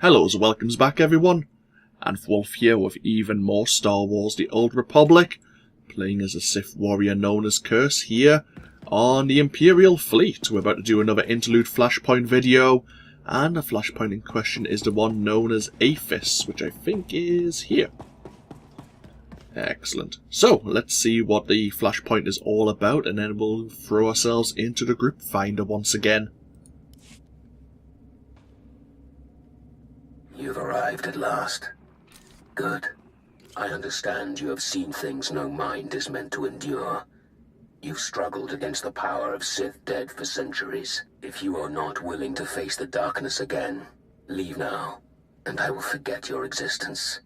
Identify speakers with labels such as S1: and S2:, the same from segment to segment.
S1: Hello and welcomes back everyone, AnthWolf here with even more Star Wars The Old Republic, playing as a Sith warrior known as Curze here on the Imperial Fleet. We're about to do another interlude Flashpoint video, and the Flashpoint in question is the one known as Athiss, which I think is here. Excellent. So, let's see what the Flashpoint is all about, and then we'll throw ourselves into the group finder once again.
S2: You've arrived at last. Good. I understand you have seen things no mind is meant to endure. You've struggled against the power of Sith dead for centuries. If you are not willing to face the darkness again, leave now, and I will forget your existence.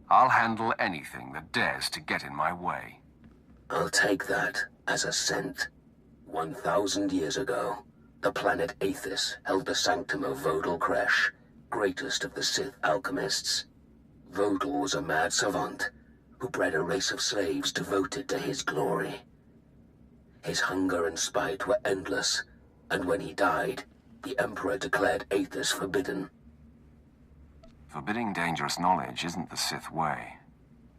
S3: I'll handle anything that dares to get in my way.
S2: I'll take that as a scent. 1,000 years ago, the planet Athiss held the sanctum of Odel, greatest of the Sith alchemists. Odel was a mad savant who bred a race of slaves devoted to his glory. His hunger and spite were endless, and when he died, the Emperor declared Athiss forbidden.
S3: Forbidding dangerous knowledge isn't the Sith way.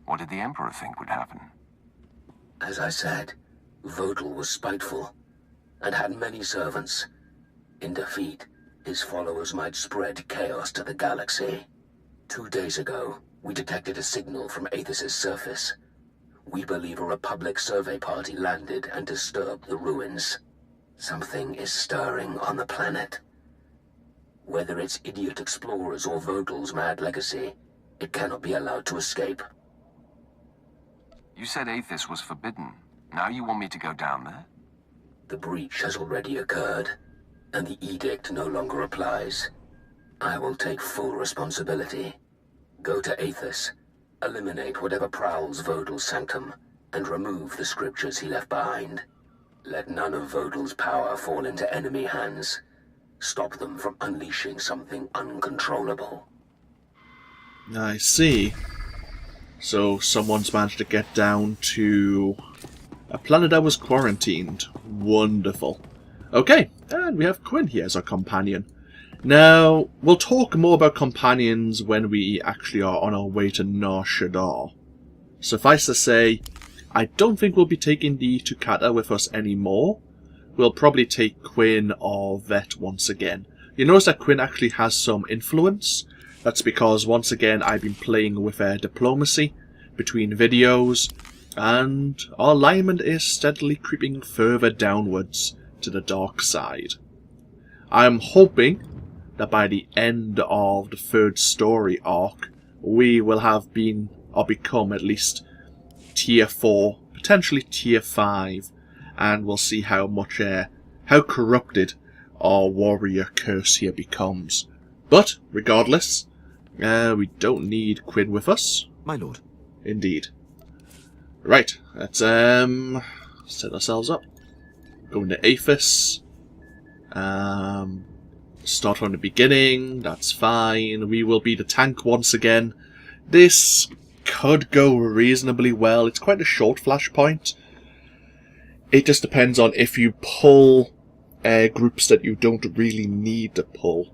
S3: What did the Emperor think would happen?
S2: As I said, Odel was spiteful, and had many servants. In defeat, his followers might spread chaos to the galaxy. 2 days ago, we detected a signal from Athiss's surface. We believe a Republic survey party landed and disturbed the ruins. Something is stirring on the planet. Whether it's idiot explorers or Odel's mad legacy, it cannot be allowed to escape.
S3: You said Athiss was forbidden. Now you want me to go down there?
S2: The breach has already occurred, and the edict no longer applies. I will take full responsibility. Go to Athiss, eliminate whatever prowls Odel's sanctum, and remove the scriptures he left behind. Let none of Odel's power fall into enemy hands. Stop them from unleashing something uncontrollable.
S1: I see. So someone's managed to get down to a planet that was quarantined. Wonderful. Okay, and we have Quinn here as our companion. Now, we'll talk more about companions when we actually are on our way to SWTOR. Suffice to say, I don't think we'll be taking the Tukata with us anymore. We'll probably take Quinn or Vet once again. You notice that Quinn actually has some influence. That's because, once again, I've been playing with diplomacy between videos, and our alignment is steadily creeping further downwards to the dark side. I am hoping that by the end of the third story arc, we will have been or become at least tier 4, potentially tier 5, and we'll see how much how corrupted our warrior Curze here becomes. But regardless, we don't need Quinn with us,
S4: my lord.
S1: Indeed. Right, let's set ourselves up. Go into Athiss. Start from the beginning. That's fine. We will be the tank once again. This could go reasonably well. It's quite a short flashpoint. It just depends on if you pull groups that you don't really need to pull.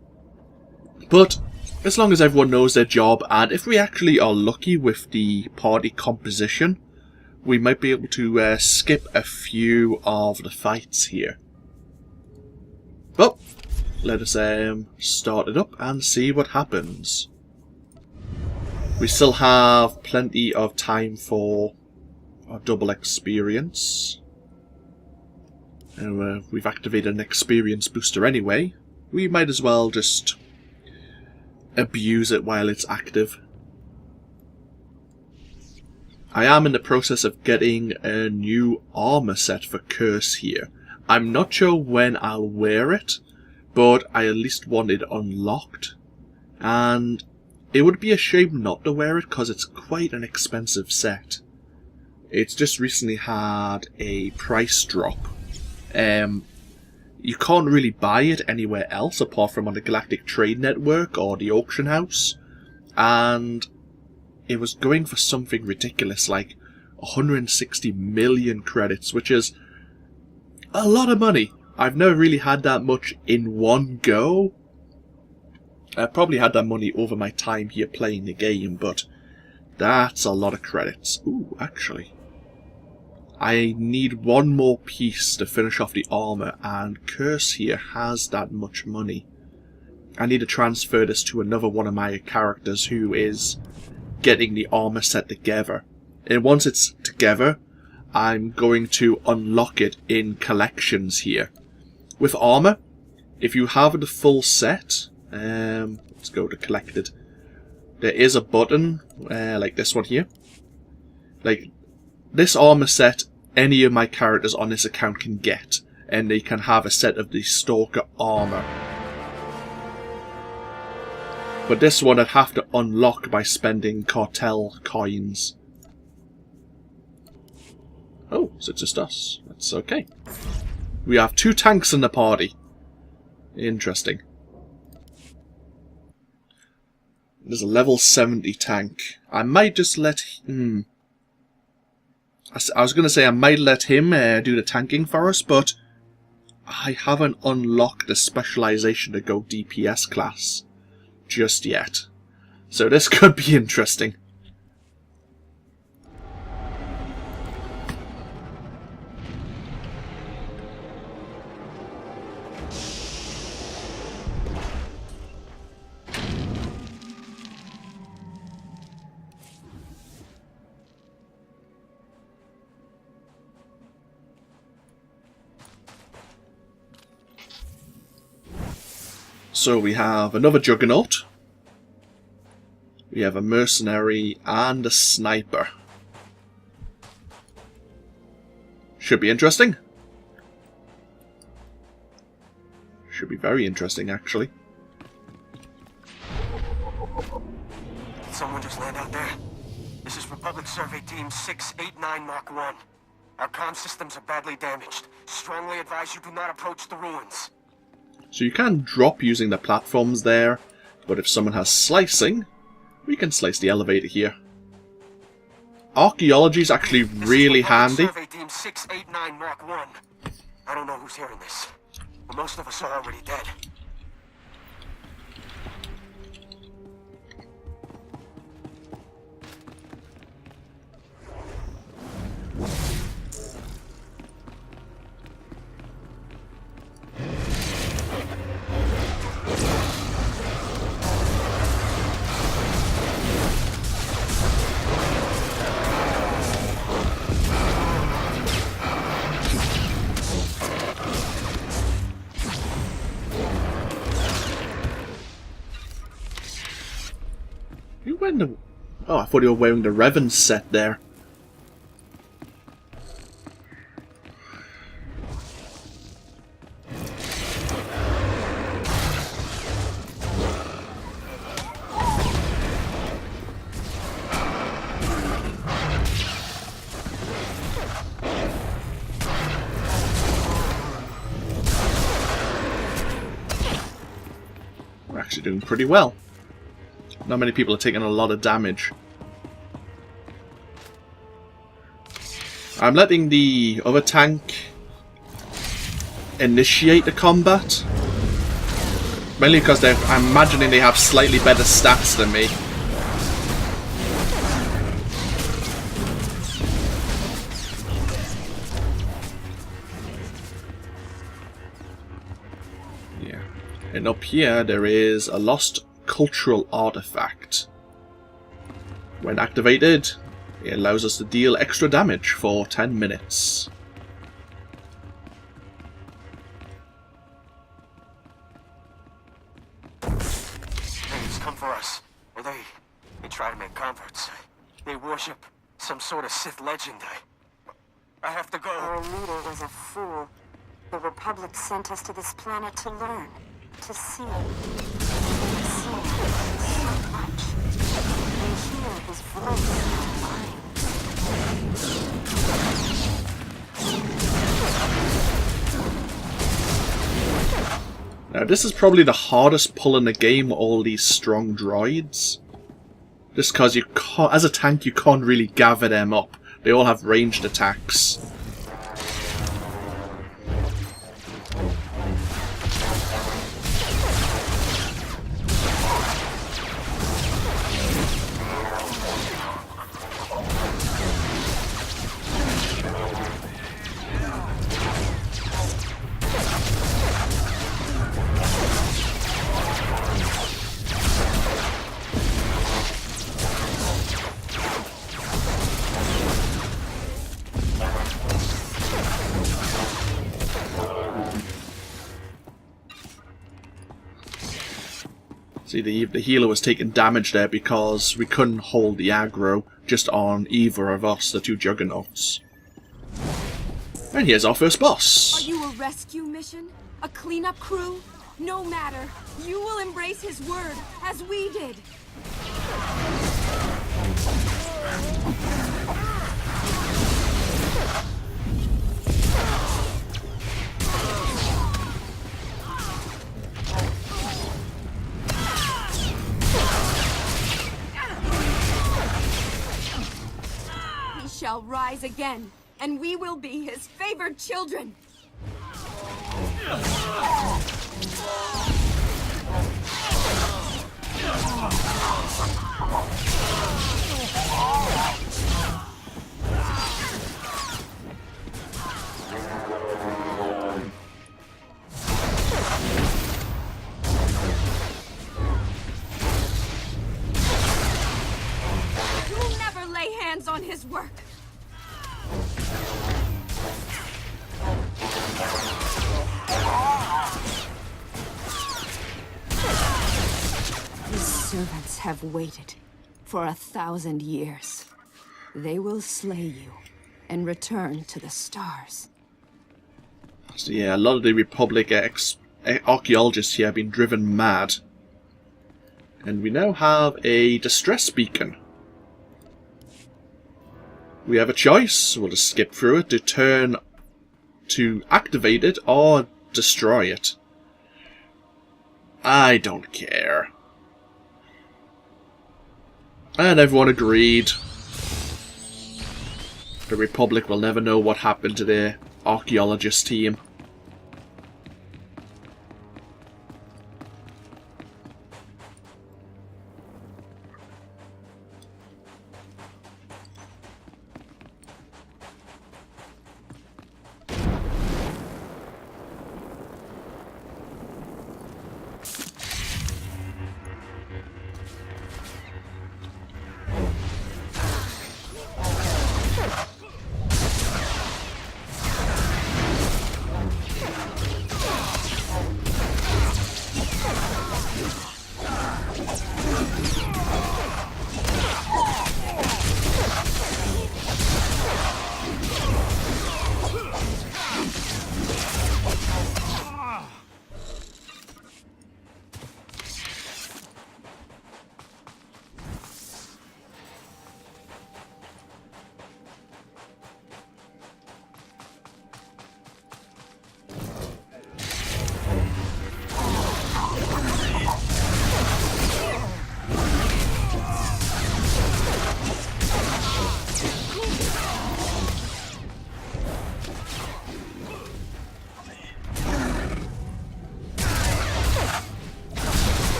S1: But as long as everyone knows their job, and if we actually are lucky with the party composition, we might be able to skip a few of the fights here. Well, let us start it up and see what happens. We still have plenty of time for our double experience. And we've activated an experience booster anyway. We might as well just abuse it while it's active. I am in the process of getting a new armor set for Curze here. I'm not sure when I'll wear it, but I at least want it unlocked. And it would be a shame not to wear it because it's quite an expensive set. It's just recently had a price drop. You can't really buy it anywhere else apart from on the Galactic Trade Network or the auction house. And it was going for something ridiculous like 160 million credits, which is a lot of money. I've never really had that much in one go. I probably had that money over my time here playing the game, but that's a lot of credits. Ooh, actually, I need one more piece to finish off the armor, and Curze here has that much money. I need to transfer this to another one of my characters who is getting the armor set together. And once it's together, I'm going to unlock it in collections here. With armor, if you have the full set, let's go to collected. There is a button, like this one here. Like, this armor set, any of my characters on this account can get. And they can have a set of the Stalker armor. But this one I'd have to unlock by spending cartel coins. Oh, so it's just us. That's okay. We have 2 tanks in the party. Interesting. There's a level 70 tank. I might just let... I was going to say I might let him do the tanking for us, but I haven't unlocked the specialization to go DPS class just yet. So this could be interesting. So we have another Juggernaut. We have a mercenary and a sniper. Should be interesting. Should be very interesting, actually.
S4: Did someone just land out there? This is Republic Survey Team 689 Mark 1. Our comm systems are badly damaged. Strongly advise you do not approach the ruins.
S1: So you can drop using the platforms there, but if someone has slicing, we can slice the elevator here. Archaeology is actually really handy.
S4: Survey Team 689 Mark 1. I don't know who's hearing this, but most of us are already dead.
S1: Oh, I thought you were wearing the Revan set there. We're actually doing pretty well. Not many people are taking a lot of damage. I'm letting the other tank initiate the combat. Mainly because I'm imagining they have slightly better stats than me. Yeah. And up here there is a lost cultural artifact. When activated, it allows us to deal extra damage for 10 minutes.
S4: They've come for us. Or they try to make converts. They worship some sort of Sith legend. I have to go.
S5: Our leader was a fool. The Republic sent us to this planet to learn, to see. So much. We hear his voice in our minds.
S1: Now this is probably the hardest pull in the game with all these strong droids. Just because you can't, as a tank you can't really gather them up. They all have ranged attacks. See, the healer was taking damage there because we couldn't hold the aggro just on either of us, the two juggernauts. And here's our first boss.
S6: Are you a rescue mission? A cleanup crew? No matter. You will embrace his word, as we did. He shall rise again, and we will be his favored children. You'll never lay hands on his work. His servants have waited for 1,000 years. They will slay you and return to the stars.
S1: So yeah, a lot of the Republic archaeologists here have been driven mad. And we now have a distress beacon. We have a choice. We'll just skip through it to activate it or destroy it. I don't care. And everyone agreed. The Republic will never know what happened to their archaeologist team.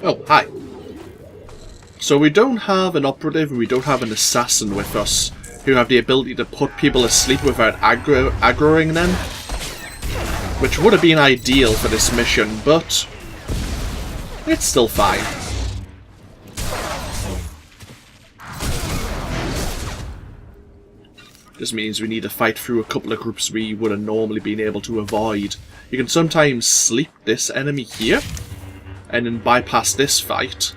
S1: Oh, hi. So we don't have an operative and we don't have an assassin with us who have the ability to put people asleep without aggroing them, which would have been ideal for this mission, but it's still fine. This means we need to fight through a couple of groups we would have normally been able to avoid. You can sometimes sleep this enemy here, and then bypass this fight.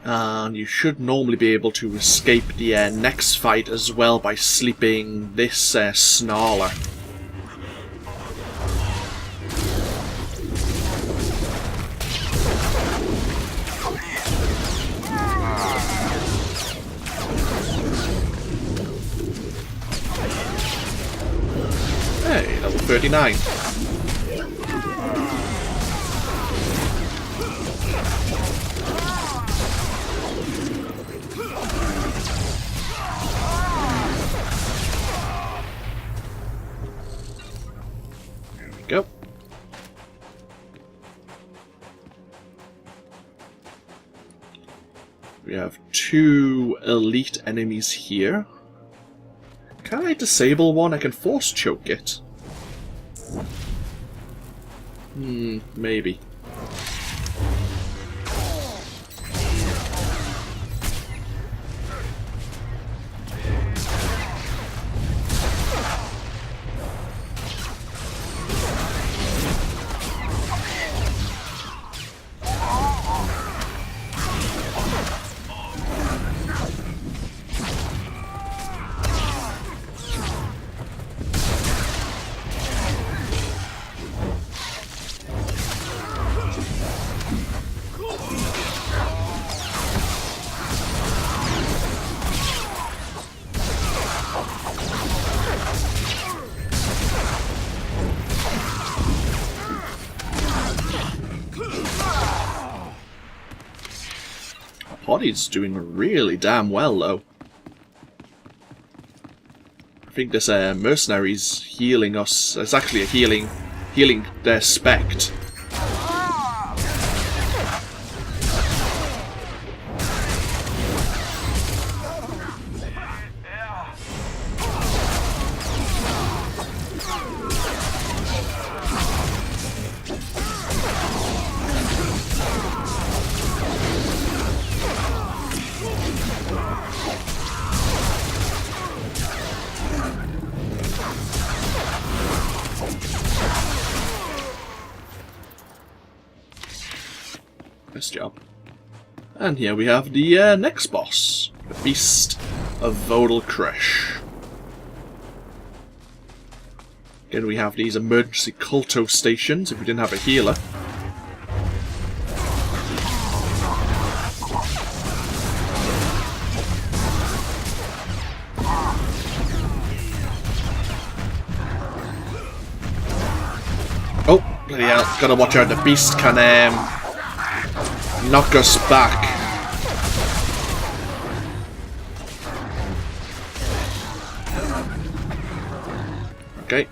S1: And you should normally be able to escape the next fight as well by sleeping this snarler. Hey, level 39. Go. We have 2 elite enemies here. Can I disable one? I can force choke it. Maybe. Body's doing really damn well, though. I think this mercenary's healing us. It's actually a healing their spect. Nice job. And here we have the next boss, the Beast of Odel. Again, we have these emergency culto stations if we didn't have a healer. Oh, bloody hell, gotta watch out, the Beast can knock us back. Okay.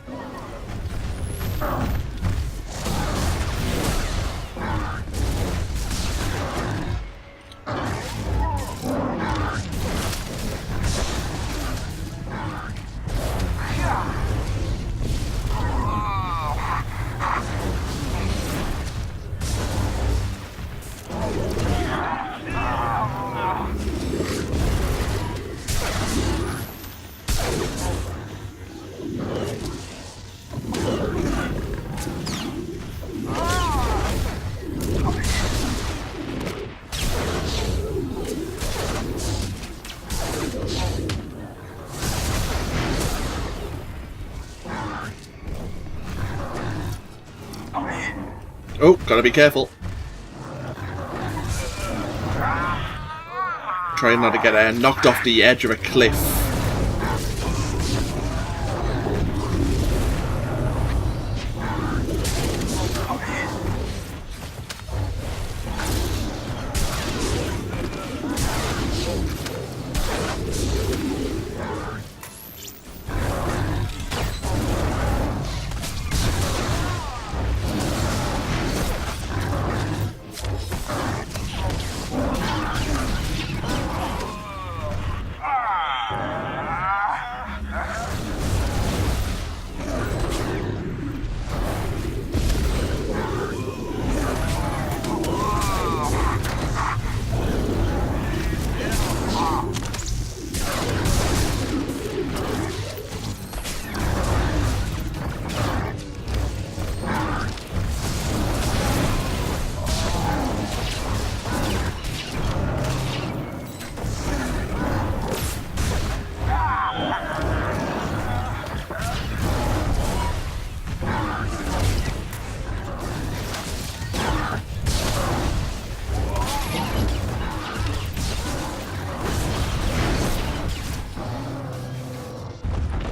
S1: Oh, gotta be careful. Trying not to get knocked off the edge of a cliff.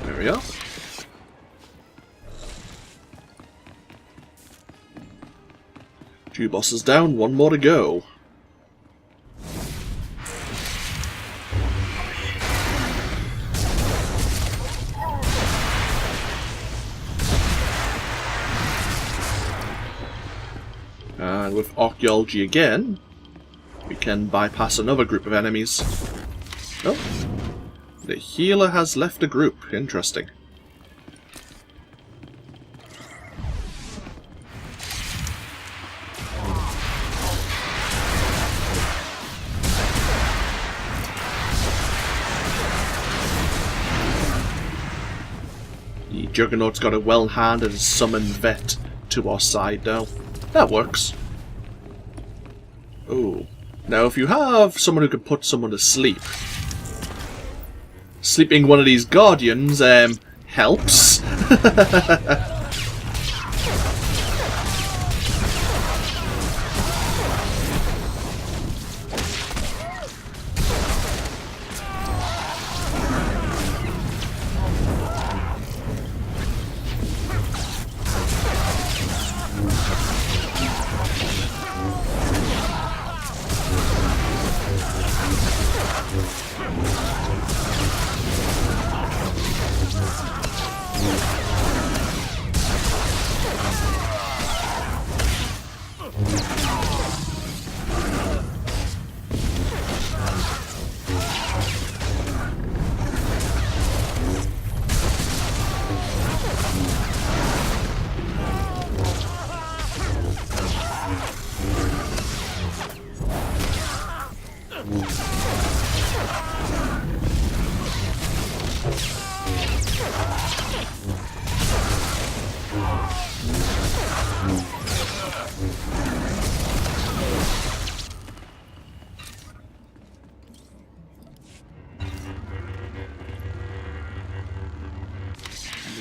S1: There we go. Two bosses down, one more to go. And with archaeology again, we can bypass another group of enemies. Oh, the healer has left the group. Interesting. The Juggernaut's got a well-handed summoned vet to our side though. That works. Oh. Now if you have someone who can put someone to sleep, sleeping one of these guardians helps.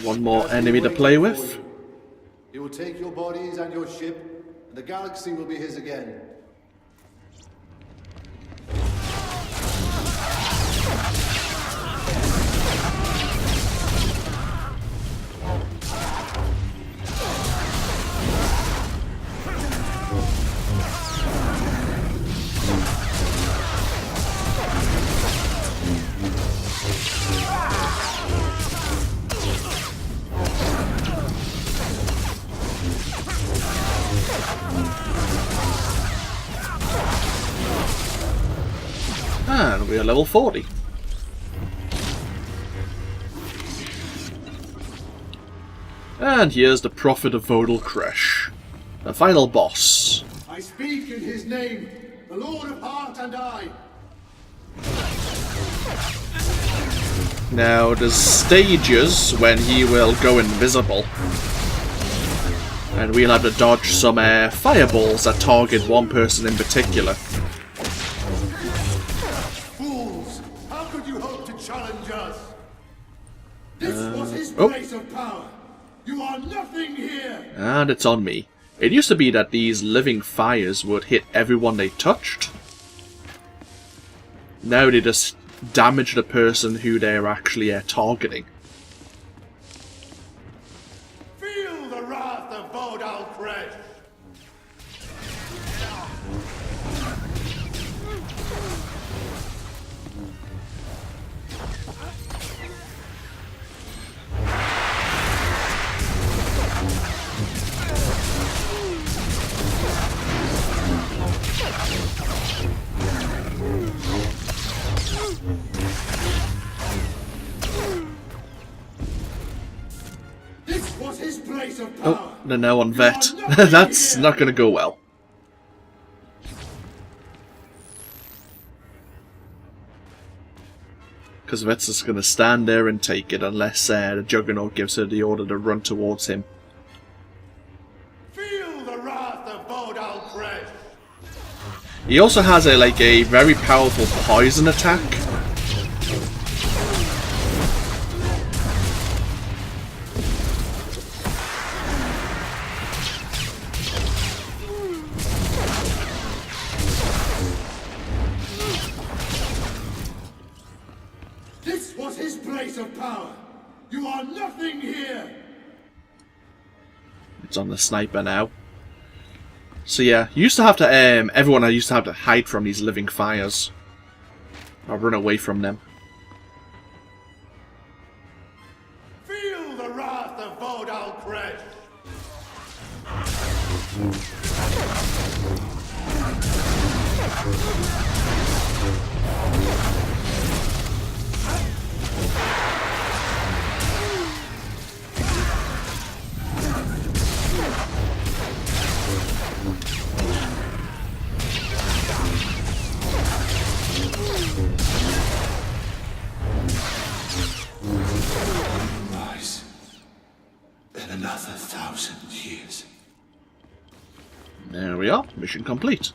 S1: One more enemy to play with.
S7: He will take your bodies and your ship, and the galaxy will be his again.
S1: And we are level 40. And here's the Prophet of Odel Kresh, the final boss.
S7: I speak in his name, the Lord of Heart and I.
S1: Now, there's stages when he will go invisible. And we'll have to dodge some fireballs that target one person in particular.
S7: Fools! How could you hope to challenge us? This was his place of power. You are nothing here!
S1: And it's on me. It used to be that these living fires would hit everyone they touched. Now they just damage the person who they're actually targeting.
S7: Feel the wrath of Odel Kresh! This was his place of power.
S1: Oh, they're now on Vet. That's not going to go well. Because Vet's just going to stand there and take it unless the Juggernaut gives her the order to run towards him.
S7: Feel the wrath of Odel Kresh!
S1: He also has a very powerful poison attack.
S7: This was his place of power. You are nothing here.
S1: It's on the sniper now. So yeah, you used to have to everyone used to have to hide from these living fires. Or run away from them.
S7: Feel the wrath of Odel Kresh! Rise in another 1,000 years.
S1: There we are. Mission complete.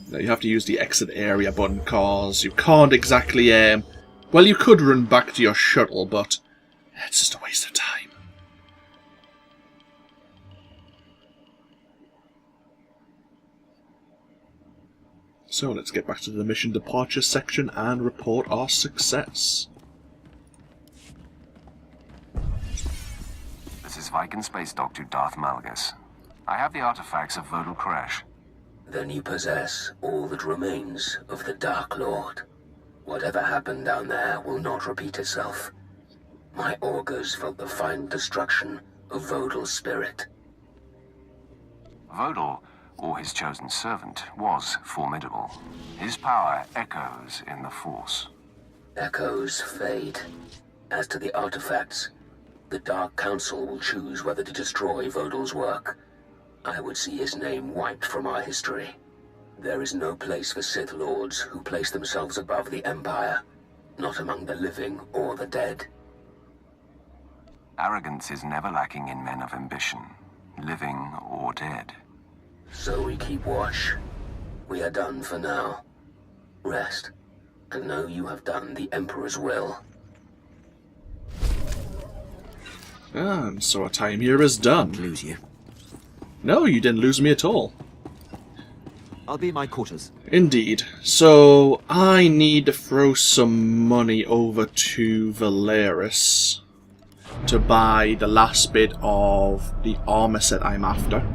S1: Now you have to use the exit area button cause you can't exactly well, you could run back to your shuttle, but it's just a waste of time. So let's get back to the mission departure section and report our success.
S3: This is Viking Space Dock to Darth Malgus. I have the artifacts of Odel Crash.
S2: Then you possess all that remains of the Dark Lord. Whatever happened down there will not repeat itself. My augurs felt the final destruction of Odel's spirit.
S3: Odel, or his chosen servant, was formidable. His power echoes in the Force.
S2: Echoes fade. As to the artifacts, the Dark Council will choose whether to destroy Odel's work. I would see his name wiped from our history. There is no place for Sith Lords who place themselves above the Empire, not among the living or the dead.
S3: Arrogance is never lacking in men of ambition, living or dead.
S2: So we keep watch. We are done for now. Rest, and know you have done the Emperor's will.
S1: And so our time here is done.
S8: Lose you.
S1: No, you didn't lose me at all.
S8: I'll be in my quarters.
S1: Indeed. So, I need to throw some money over to Valeris to buy the last bit of the armor set I'm after.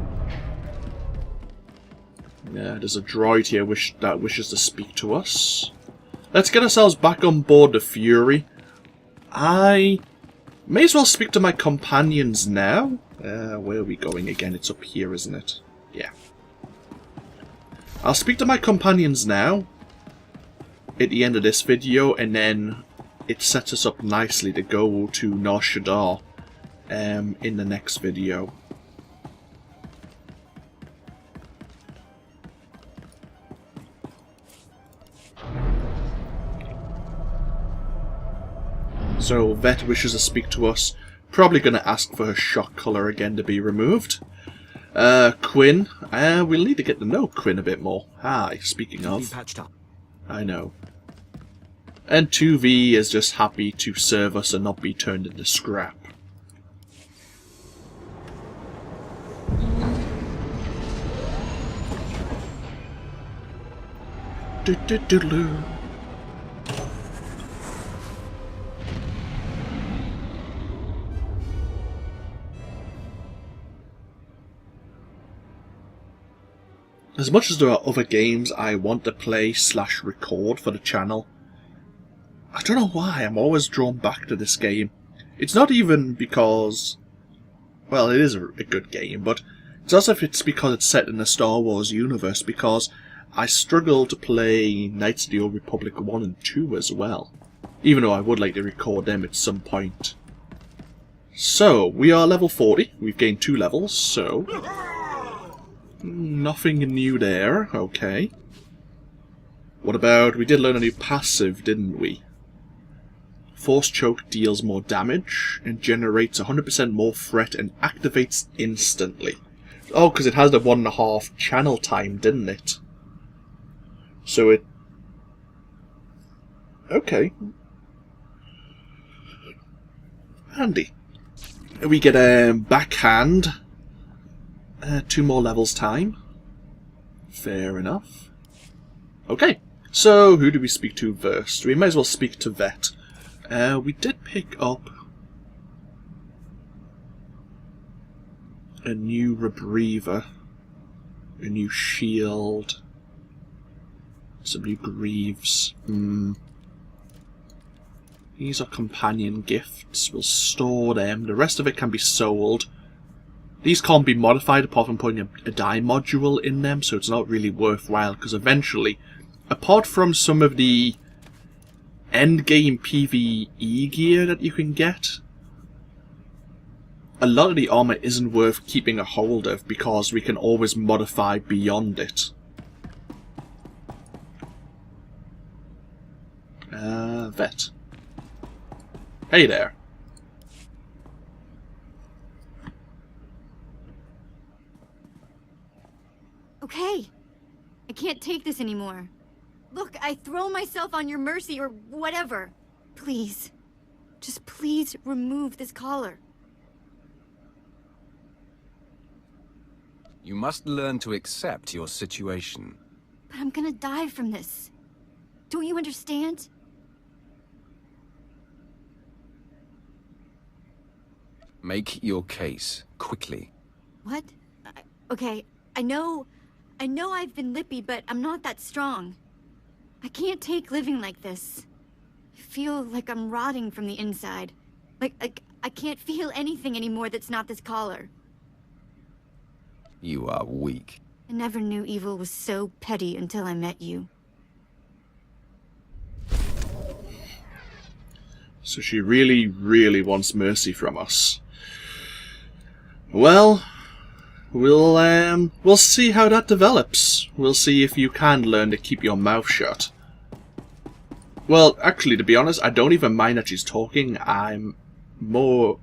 S1: Yeah, there's a droid here that wishes to speak to us. Let's get ourselves back on board the Fury. I may as well speak to my companions now. Where are we going again? It's up here, isn't it? Yeah. I'll speak to my companions now at the end of this video, and then it sets us up nicely to go to SWTOR in the next video. So Vet wishes to speak to us. Probably going to ask for her shock collar again to be removed. Quinn, we'll need to get to know Quinn a bit more. Hi, speaking of.
S8: Patched up.
S1: I know. And 2V is just happy to serve us and not be turned into scrap. Do-do-do-do. As much as there are other games I want to play / record for the channel, I don't know why I'm always drawn back to this game. It's not even because, well, it is a good game, but it's as if it's because it's set in the Star Wars universe, because I struggle to play Knights of the Old Republic 1 and 2 as well, even though I would like to record them at some point. So, we are level 40, we've gained 2 levels, so nothing new there, okay. What about, we did learn a new passive, didn't we? Force Choke deals more damage and generates 100% more threat and activates instantly. Oh, because it has the 1.5 channel time, didn't it? So it... okay. Handy. We get a backhand. 2 more levels time. Fair enough. Okay, so who do we speak to first? We may as well speak to Vet. We did pick up A new rebreather. A new shield. Some new greaves. These are companion gifts. We'll store them. The rest of it can be sold. These can't be modified apart from putting a dye module in them, so it's not really worthwhile, because eventually, apart from some of the endgame PvE gear that you can get, a lot of the armor isn't worth keeping a hold of because we can always modify beyond it. Vet. Hey there.
S9: Okay. I can't take this anymore. Look, I throw myself on your mercy or whatever. Please. Just please remove this collar.
S3: You must learn to accept your situation.
S9: But I'm gonna die from this. Don't you understand?
S3: Make your case, quickly.
S9: What? Okay, I know I've been lippy, but I'm not that strong. I can't take living like this. I feel like I'm rotting from the inside. Like I can't feel anything anymore that's not this collar.
S3: You are weak.
S9: I never knew evil was so petty until I met you.
S1: So she really, really wants mercy from us. Well, we'll see how that develops. We'll see if you can learn to keep your mouth shut. Well, actually, to be honest, I don't even mind that she's talking. I'm more,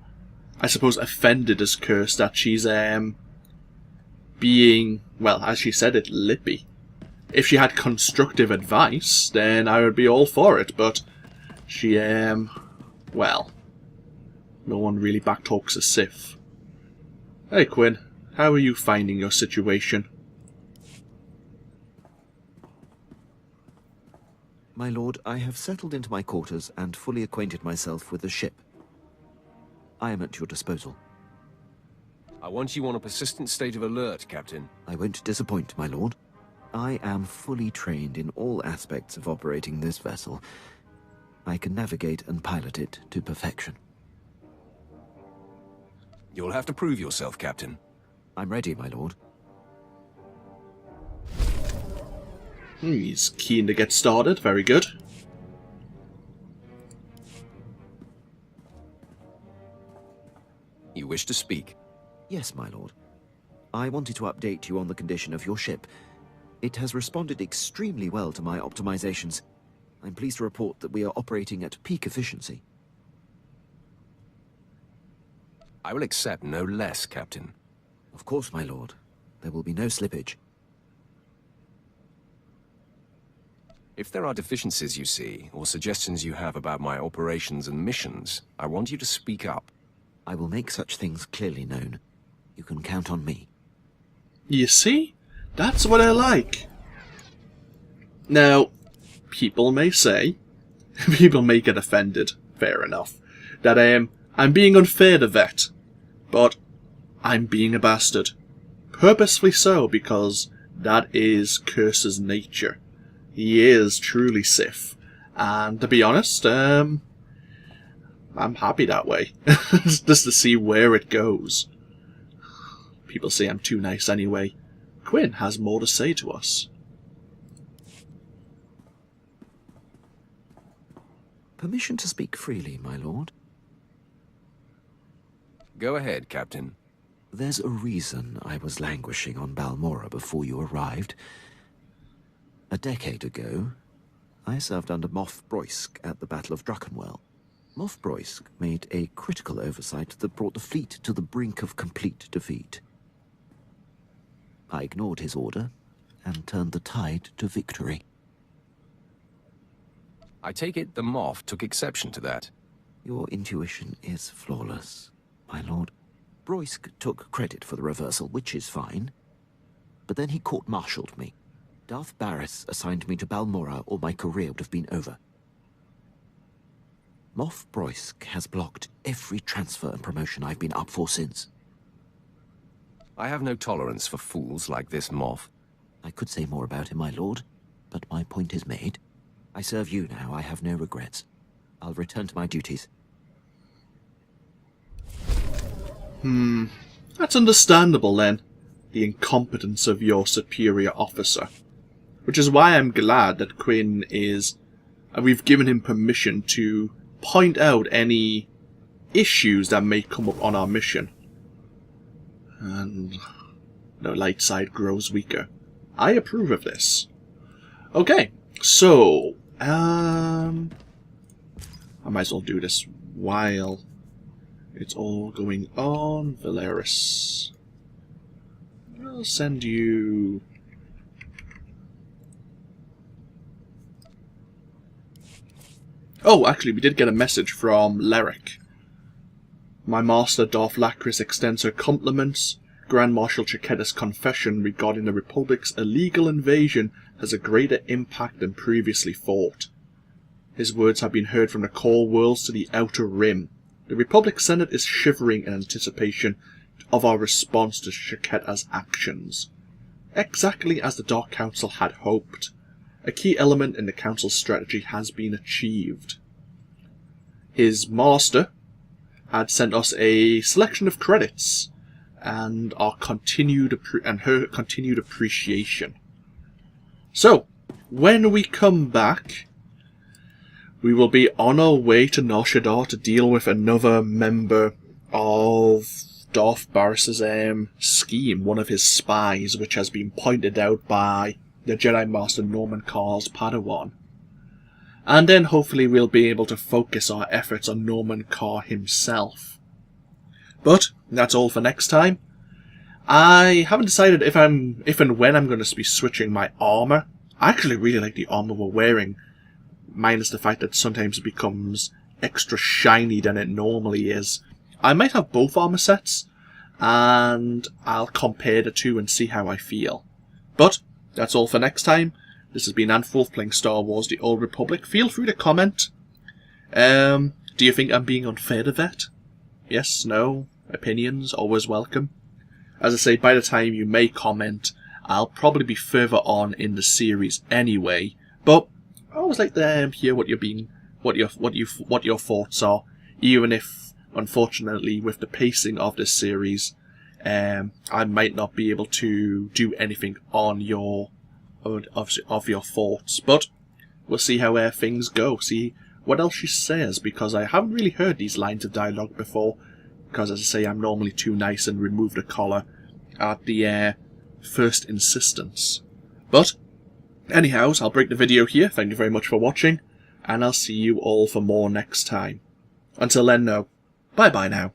S1: I suppose, offended as Curze that she's being, well, as she said it, lippy. If she had constructive advice, then I would be all for it, but she, well, no one really backtalks a Sith. Hey Quinn, how are you finding your situation?
S8: My lord, I have settled into my quarters and fully acquainted myself with the ship. I am at your disposal.
S3: I want you on a persistent state of alert, Captain.
S8: I won't disappoint, my lord. I am fully trained in all aspects of operating this vessel. I can navigate and pilot it to perfection.
S3: You'll have to prove yourself, Captain.
S8: I'm ready, my lord.
S1: He's keen to get started. Very good.
S3: You wish to speak?
S8: Yes, my lord. I wanted to update you on the condition of your ship. It has responded extremely well to my optimizations. I'm pleased to report that we are operating at peak efficiency.
S3: I will accept no less, Captain.
S8: Of course, my lord. There will be no slippage.
S3: If there are deficiencies you see, or suggestions you have about my operations and missions, I want you to speak up.
S8: I will make such things clearly known. You can count on me.
S1: You see? That's what I like. Now, people may say, people may get offended, fair enough, that I'm being unfair to Vet, but I'm being a bastard. Purposefully so, because that is Curze's nature. He is truly Sith, and to be honest, I'm happy that way, just to see where it goes. People say I'm too nice anyway. Quinn has more to say to us.
S8: Permission to speak freely, my lord?
S3: Go ahead, Captain.
S8: There's a reason I was languishing on Balmora before you arrived. A decade ago, I served under Moff Broysk at the Battle of Druckenwell. Moff Broysk made a critical oversight that brought the fleet to the brink of complete defeat. I ignored his order and turned the tide to victory.
S3: I take it the Moff took exception to that.
S8: Your intuition is flawless, my lord. Broysk took credit for the reversal, which is fine. But then he court-martialed me. Darth Barris assigned me to Balmora, or my career would have been over. Moff Broysk has blocked every transfer and promotion I've been up for since.
S3: I have no tolerance for fools like this moth.
S8: I could say more about him, my lord, but my point is made. I serve you now, I have no regrets. I'll return to my duties.
S1: That's understandable then, the incompetence of your superior officer. Which is why I'm glad that Quinn is... we've given him permission to point out any issues that may come up on our mission. And the light side grows weaker. I approve of this. Okay, so... I might as well do this while it's all going on. Valeris. I'll send you... Oh, actually, we did get a message from Leric. My master, Darth Lacris, extends her compliments. Grand Marshal Chiquetta's confession regarding the Republic's illegal invasion has a greater impact than previously thought. His words have been heard from the core worlds to the Outer Rim. The Republic Senate is shivering in anticipation of our response to Chiquetta's actions. Exactly as the Dark Council had hoped. A key element in the Council's strategy has been achieved. His master had sent us a selection of credits and her continued appreciation. So, when we come back, we will be on our way to Nar Shaddaa to deal with another member of Darth Barris's scheme, one of his spies, which has been pointed out by the Jedi Master Norman Carr's Padawan. And then hopefully we'll be able to focus our efforts on Norman Carr himself. But that's all for next time. I haven't decided if and when I'm going to be switching my armor. I actually really like the armor we're wearing, minus the fact that sometimes it becomes extra shiny than it normally is. I might have both armor sets, and I'll compare the two and see how I feel. But that's all for next time. This has been AnthWolf playing Star Wars The Old Republic. Feel free to comment. Do you think I'm being unfair to Vet? Yes, no, opinions, always welcome. As I say, by the time you may comment, I'll probably be further on in the series anyway. But I always like to hear what your thoughts are, even if, unfortunately, with the pacing of this series, I might not be able to do anything on your thoughts. But we'll see how things go. See what else she says, because I haven't really heard these lines of dialogue before. Because, as I say, I'm normally too nice and remove the collar at the first insistence. But, anyhow, I'll break the video here. Thank you very much for watching, and I'll see you all for more next time. Until then, no. Bye-bye now.